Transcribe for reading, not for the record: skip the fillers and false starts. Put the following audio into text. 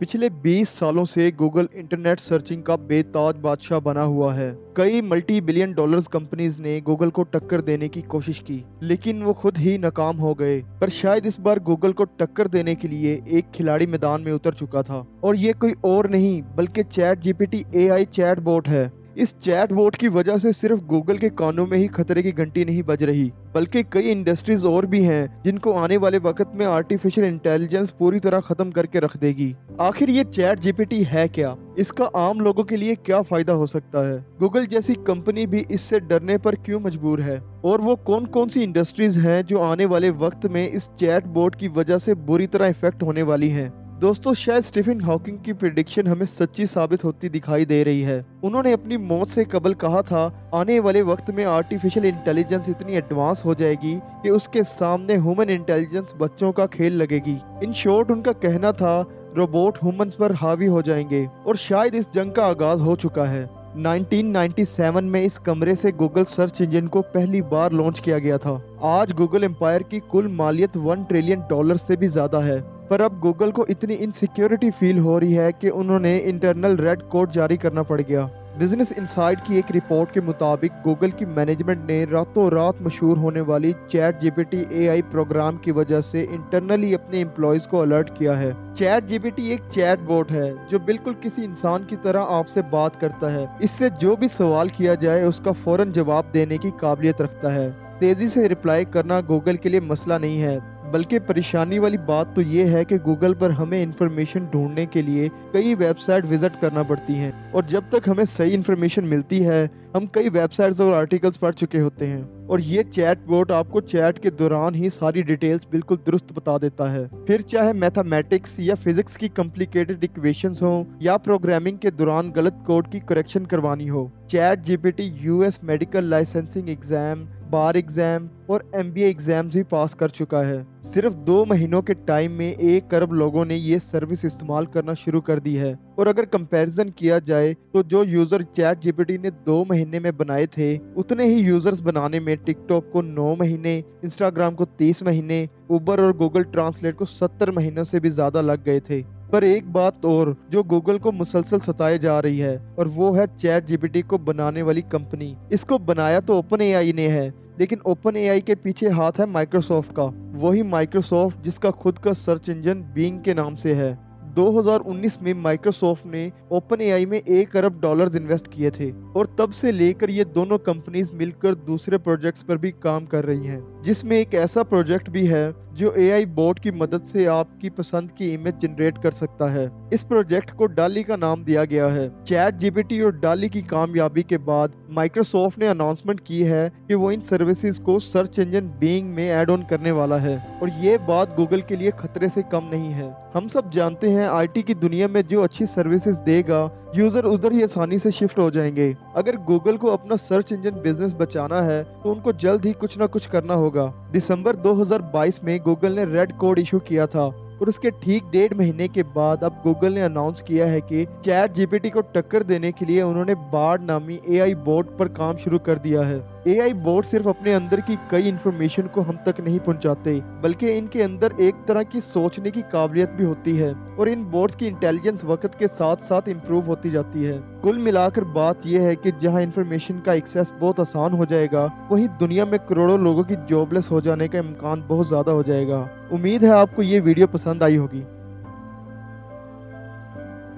पिछले 20 सालों से गूगल इंटरनेट सर्चिंग का बेताज बादशाह बना हुआ है। कई मल्टी बिलियन डॉलर्स कंपनीज ने गूगल को टक्कर देने की कोशिश की, लेकिन वो खुद ही नाकाम हो गए। पर शायद इस बार गूगल को टक्कर देने के लिए एक खिलाड़ी मैदान में उतर चुका था, और ये कोई और नहीं बल्कि chat GPT AI chat bot है। इस चैट बोट की वजह से सिर्फ गूगल के कानों में ही खतरे की घंटी नहीं बज रही, बल्कि कई इंडस्ट्रीज और भी हैं जिनको आने वाले वक्त में आर्टिफिशियल इंटेलिजेंस पूरी तरह खत्म करके रख देगी। आखिर ये चैट जीपीटी है क्या? इसका आम लोगों के लिए क्या फायदा हो सकता है? गूगल जैसी कंपनी भी इससे डरने पर क्यों मजबूर है? और वो कौन कौन सी इंडस्ट्रीज हैं जो आने वाले वक्त में इस चैट बोट की वजह से बुरी तरह इफेक्ट होने वाली हैं? दोस्तों, शायद स्टीफन हॉकिंग की प्रिडिक्शन हमें सच्ची साबित होती दिखाई दे रही है। उन्होंने अपनी मौत से कबल कहा था, आने वाले वक्त में आर्टिफिशियल इंटेलिजेंस इतनी एडवांस हो जाएगी कि उसके सामने ह्यूमन इंटेलिजेंस बच्चों का खेल लगेगी। इन शॉर्ट उनका कहना था, रोबोट ह्यूमंस पर हावी हो जाएंगे, और शायद इस जंग का आगाज हो चुका है। 1997 में इस कमरे से गूगल सर्च इंजन को पहली बार लॉन्च किया गया था। आज गूगल एम्पायर की कुल मालियत $1 ट्रिलियन से भी ज्यादा है। पर अब गूगल को इतनी इनसिक्योरिटी फील हो रही है कि उन्होंने इंटरनल रेड कोड जारी करना पड़ गया। बिजनेस इनसाइड की एक रिपोर्ट के मुताबिक गूगल की मैनेजमेंट ने रातों रात मशहूर होने वाली चैट जीपीटी एआई प्रोग्राम की वजह से इंटरनली अपने एम्प्लॉयज को अलर्ट किया है। चैट जीपीटी एक चैट बोट है जो बिल्कुल किसी इंसान की तरह आपसे बात करता है। इससे जो भी सवाल किया जाए उसका फौरन जवाब देने की काबिलियत रखता है। तेजी से रिप्लाई करना गूगल के लिए मसला नहीं है, बल्कि परेशानी वाली बात तो ये है कि गूगल पर हमें इंफॉर्मेशन ढूंढने के लिए कई वेबसाइट विजिट करना पड़ती हैं, और जब तक हमें सही इंफॉर्मेशन मिलती है हम कई वेबसाइट्स और आर्टिकल्स पढ़ चुके होते हैं। और ये चैट बोट आपको चैट के दौरान ही सारी डिटेल्स बिल्कुल दुरुस्त बता देता है। फिर चाहे मैथमेटिक्स या फिजिक्स की कॉम्प्लिकेटेड इक्वेशंस हो या प्रोग्रामिंग के दौरान गलत कोड की करेक्शन करवानी हो। ChatGPT US medical licensing exam, bar exam और एमबीए एग्जाम्स भी पास कर चुका है। सिर्फ 2 महीनों के टाइम में 1 अरब लोगों ने ये सर्विस इस्तेमाल करना शुरू कर दी है। और अगर कंपैरिजन किया जाए तो जो यूजर चैट जीपीटी ने 2 महीने में बनाए थे, उतने ही यूजर्स बनाने में टिकटॉक को 9 महीने, इंस्टाग्राम को 30 महीने, उबर और गूगल ट्रांसलेट को 70 महीनों से भी ज्यादा लग गए थे। पर एक बात और जो गूगल को मुसलसल सताए जा रही है, और वो है चैट जीपीटी को बनाने वाली कंपनी। इसको बनाया तो ओपन एआई ने है, लेकिन ओपन एआई के पीछे हाथ है माइक्रोसॉफ्ट का। वही माइक्रोसॉफ्ट जिसका खुद का सर्च इंजन बिंग के नाम से है। 2019 में माइक्रोसॉफ्ट ने ओपन एआई में $1 अरब इन्वेस्ट किए थे, और तब से लेकर ये दोनों कंपनीज मिलकर दूसरे प्रोजेक्ट्स पर भी काम कर रही हैं, जिसमें एक ऐसा प्रोजेक्ट भी है जो एआई बोट की मदद से आपकी पसंद की इमेज जनरेट कर सकता है। इस प्रोजेक्ट को डाली का नाम दिया गया है। चैट जीपीटी और डाली की कामयाबी के बाद माइक्रोसॉफ्ट ने अनाउंसमेंट की है कि वो इन सर्विसेज को सर्च इंजन बिंग में ऐड ऑन करने वाला है, और ये बात गूगल के लिए खतरे से कम नहीं है। हम सब जानते हैं आईटी की दुनिया में जो अच्छी सर्विसेज देगा, यूजर उधर ही आसानी से शिफ्ट हो जाएंगे। अगर गूगल को अपना सर्च इंजन बिजनेस बचाना है तो उनको जल्द ही कुछ ना कुछ करना होगा। दिसंबर 2022 में गूगल ने रेड कोड इशू किया था, और उसके ठीक 1.5 महीने के बाद अब गूगल ने अनाउंस किया है कि चैट जीपीटी को टक्कर देने के लिए उन्होंने बार्ड नामी एआई बोट पर काम शुरू कर दिया है। एआई बोट सिर्फ अपने अंदर की कई इंफॉर्मेशन को हम तक नहीं पहुंचाते, बल्कि इनके अंदर एक तरह की सोचने की काबिलियत भी होती है, और इन बोट्स की इंटेलिजेंस वक्त के साथ साथ इम्प्रूव होती जाती है। कुल मिलाकर बात यह है कि जहां इंफॉर्मेशन का एक्सेस बहुत आसान हो जाएगा, वहीं दुनिया में करोड़ों लोगों की जॉबलेस हो जाने का इम्कान बहुत ज्यादा हो जाएगा। उम्मीद है आपको ये वीडियो पसंद आई होगी।